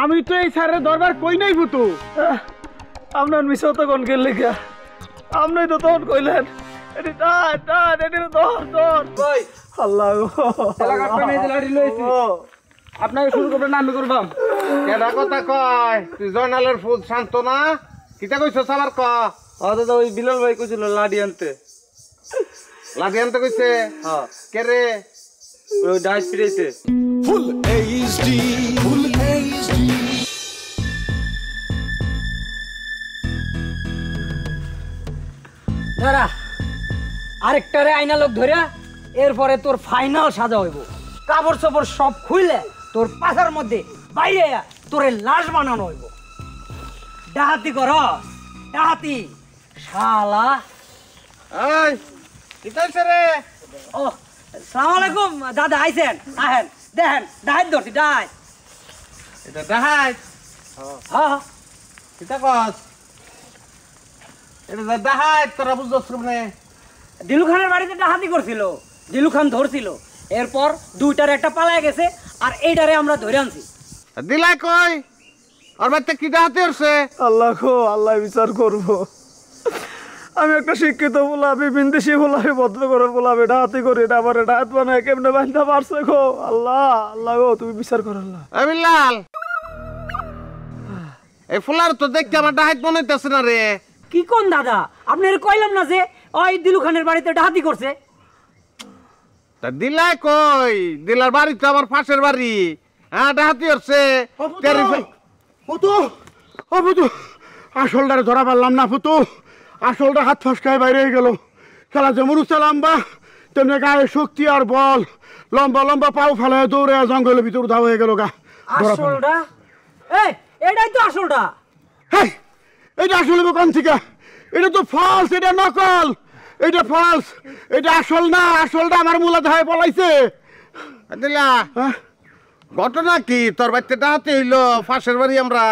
আমি তো এই স্যারের দরবার কই নাই ভূতু। আপনার মিশো তো কোন গেলে গা আপনি তো তখন কইলেন আপনাকে শুরু করবেন আমি করবাম কেডা কথা কয় তুই জয়নালের ফুল শান্ত না কিতা কইছস আবার ক দাদা ওই বিলাল ভাই কইছিল লাডি আনতে কইছে হ্যাঁ কে রে ওই ডাইস ফিরেছে ফুল এইচডি দাঁড়া আরেকটারে আইনা লোক ধরিয়া এরপরে তোর ফাইনাল সাজা হইব কাপড় চোপড় সব খুইলে তোর পাশার মধ্যে বাইরে তোরে লাশ বানানো হইব ডাহাতি কর ডাহাতি শালা এই কিতা হইছে রে ও সালাম আলাইকুম দাদা আইছেন আহেন দেখেন ডাহাত ধরছি ডাহাত এটা দেখাই হ্যাঁ কিতা কস এটা দেখাই তোরা বুঝছস কেমনে দিলু খানের বাড়িতে ডাহাতি করছিল দিলু খান ধরছিল এরপর দুইটার একটা পালায় গেছে আর এইটারে আমরা ধরে আনছি দিলাই কই আর বাচ্চা কি দেখাতে হচ্ছে আল্লাহ গো আল্লাহ বিচার করব। আমি একটা শিক্ষিত বলাবি বিন্দেশি বলাবি ভদ্র করে বলাবি ডাহাতি করে এটা আমার ডাহাত বানায় কেমনে বান্ধা পারছে গো আল্লাহ আল্লাহ গো তুমি বিচার করো আল্লাহ। বিলাল এই ফুলার তো দেখতে আমার ডাহাত মনে হইতেছে না রে কি কোন দাদা আপনার কইলাম না যে ওই দিলু খানের বাড়িতে ডাহাতি করছে তা দিলাই কই দিলার বাড়ি তো আমার পাশের বাড়ি হ্যাঁ ডাহাতি হচ্ছে ফুতু ও ফুতু আসলটারে ধরা পারলাম না ফুতু আসলটা হাত ফসকায় বাইরে গেল খেলা যেমন উচ্চা লম্বা তেমনি গায়ে শক্তি আর বল লম্বা লম্বা পাও ফেলায় দৌড়ে জঙ্গলের ভিতর উধাও হয়ে গেল গা আসলটা এই এটাই তো আসলটা হেই এটা আসলে কোন থেকে এটা তো ফলস এটা নকল এটা ফলস এটা আসল না আসলটা আমার মূলা ধায় পলাইছে দিলা ঘটনা কি তোর বাড়িতে ডাহাতি হইলো পাশের বাড়ি আমরা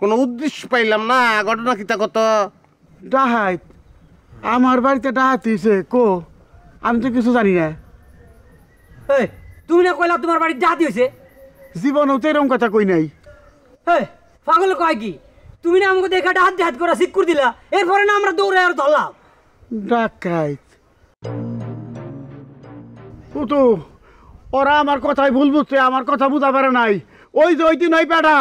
কোনো উদ্দেশ্য পাইলাম না ঘটনা কি তা কত ডাহাত আমার বাড়িতে ডাহাত হইছে কো আমি তো কিছু জানি না এই তুমি না কইলা তোমার বাড়ি ডাহাতি হইছে জীবনেও তো এরকম কথা কই নাই এই পাগল কয় কি তুমি না আমাকে দেখা ডাহাত ডাহাত করে সিক্কুর দিলা এরপরে না আমরা দৌড়ে আর ধরলাম ডাকাইত ও তো ওরা আমার কথাই ভুল বুঝছে আমার কথা বুঝা পারে নাই ওই যে ওই দিন ওই বেটা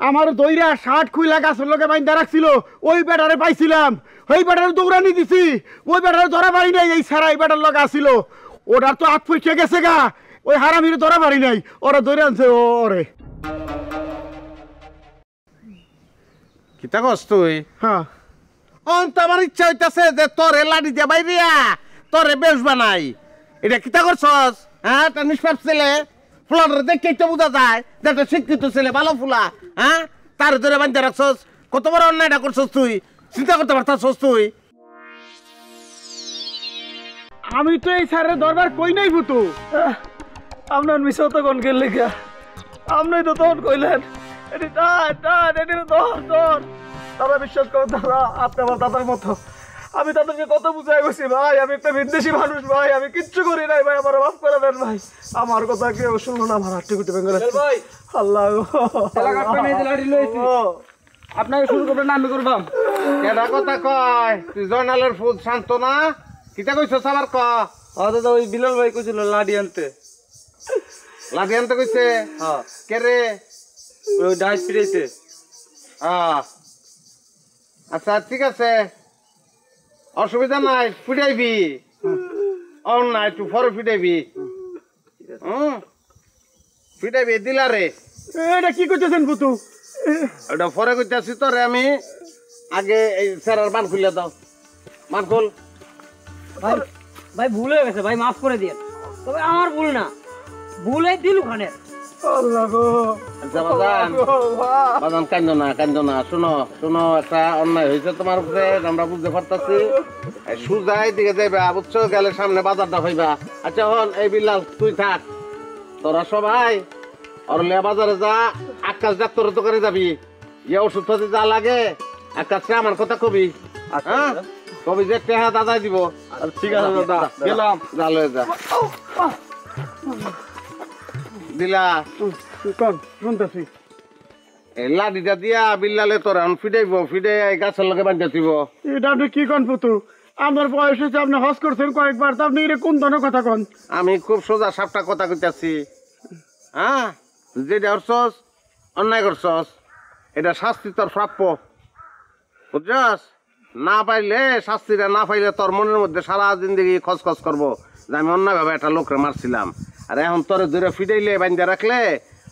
আমার দইরা শার্ট খুইলা গাছের লোকে বাইন্দা রাখছিল ওই বেটারে পাইছিলাম ওই বেটারে দৌড়ানি দিছি ওই বেটারে ধরা পারি নাই এই সারা এই বেটার লোক আসছিল ওটার তো হাত পয়সা গেছে গা ওই হারামিরে ধরা পারি নাই ওরা ধরে আনছে ওরে কিতা কস তুই হ্যাঁ তো আমার ইচ্ছা হইতাছে যে তোরে লাডি দিয়া বাইরিয়া তোরে বেশ বানাই এটা কিতা করছস হ্যাঁ তা নিষ্পাপ ছেলে ফুলার দেখেই তো বোঝা যায় যে একটা শিক্ষিত ছেলে ভালো ফুলা হ্যাঁ তার ধরে বান্ধে রাখছস কত বড় অন্যায়টা করছস তুই চিন্তা করতে পারতাছস তুই আমি তো এই স্যারের দরবার কই নাই ভূতু আপনার মিশো তো কোন গেলে গা আপনি তো তখন কইলেন দাদা বিশ্বাস করো দাদা আপনি আমার দাদার মতো আমি তাদেরকে কত বুঝাই গেছি ভাই আমি একটা বিদেশি মানুষ ভাই আমি কিচ্ছু করি নাই ভাই আমার মাফ করে দেন ভাই আমার কথা কেউ শুনলো না আমার হাট্টি কুটি ভেঙে ভাই আল্লাহ আপনাকে শুরু করবেন আমি করবাম কেডা কথা কয় তুই জয়নালের ফুল শান্ত না কিতা কইছস আবার ক দাদা ওই বিলাল ভাই কইছিল লাডি আনতে কইছে হ্যাঁ কে রে ওই ডাইস ফিরেছে আচ্ছা ঠিক আছে অসুবিধা নাই ফুটাইবি অন না একটু পরে ফুটাইবি ফুটাইবি দিলারে এটা কি করতেছেন ভূতু ওটা পরে কইতাছি তোরে আমি আগে এই স্যারের বান খুলে দাও বান খুল ভাই ভাই ভুল হয়ে গেছে ভাই মাফ করে দিন তবে আমার ভুল না ভুল এই দিলু খানের আল্লাহ গো আচ্ছা বাজান কান্দো না শোনো একটা অন্যায় হয়েছে তোমার উপরে আমরা বুঝতে পারতাছি সুজাই দিকে যাইবা বুঝছো গেলে সামনে বাজারটা হইবা আচ্ছা হন এই বিলাল তুই থাক তোরা সবাই অরলিয়া বাজারে যা আকাশ ডাক্তারের দোকানে যাবি ইয়ে ওষুধ পাতি যা লাগে আকাশে আমার কথা কবি হ্যাঁ কবি যে টেহা দাদাই দিব ঠিক আছে দাদা গেলাম যা যা দিলা কোন শুনতেছি এই লাঠিটা দিয়া বিল্লালে তোর এখন ফিটাইব, ফিটাই গাছের লগে বান্ধা দিব। এটা আপনি কি কন পুতু? আপনার বয়স হয়েছে, আপনি হজ করছেন কয়েকবার, তা আপনি এটা কোন ধরনের কথা কন? আমি খুব সোজা সাপটা কথা কইতাছি। হ্যাঁ, যেটা করছস অন্যায় করছস, এটা শাস্তি তোর প্রাপ্য, বুঝছস? না পাইলে শাস্তিটা না পাইলে তোর মনের মধ্যে সারা জিন্দগি খসখস করবো যে আমি অন্যায়ভাবে একটা লোকরে মারছিলাম। আর এখন তোরে ধরে ফিটাইলে বান্ধা রাখলে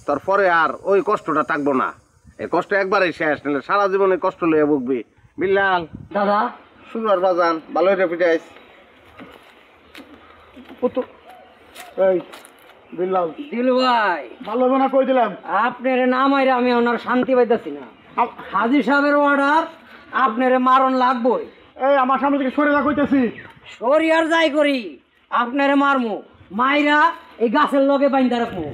তোর পরে আর ওই কষ্টটা থাকবো না। এই কষ্ট একবারই শেষ, নিলে সারা জীবনে কষ্ট লইয়া ভুগবি। বিল্লাল দাদা সুন্দর বাজান, ভালো হইটা ফিটাইস। পুতু এই বিল্লাল দিলু ভাই, ভালো হবে না কই দিলাম। আপনার নাম আইরা আমি ওনার শান্তি পাইতাছি না। হাজির সাহেবের অর্ডার, আপনার মারণ লাগবই। এই আমার সামনে থেকে সরে যা কইতেছি। সরিয়ার যাই করি আপনারে মারমু, মাইরা এই গাছের লগে বাইন্দা রাখবো।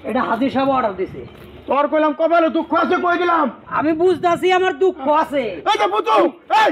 এটা হাজির সাহেব অর্ডার দিছে। তোর কইলাম কপালে দুঃখ আছে কই দিলাম। আমি বুঝতাছি আমার দুঃখ আছে। এই যে পুতু, এই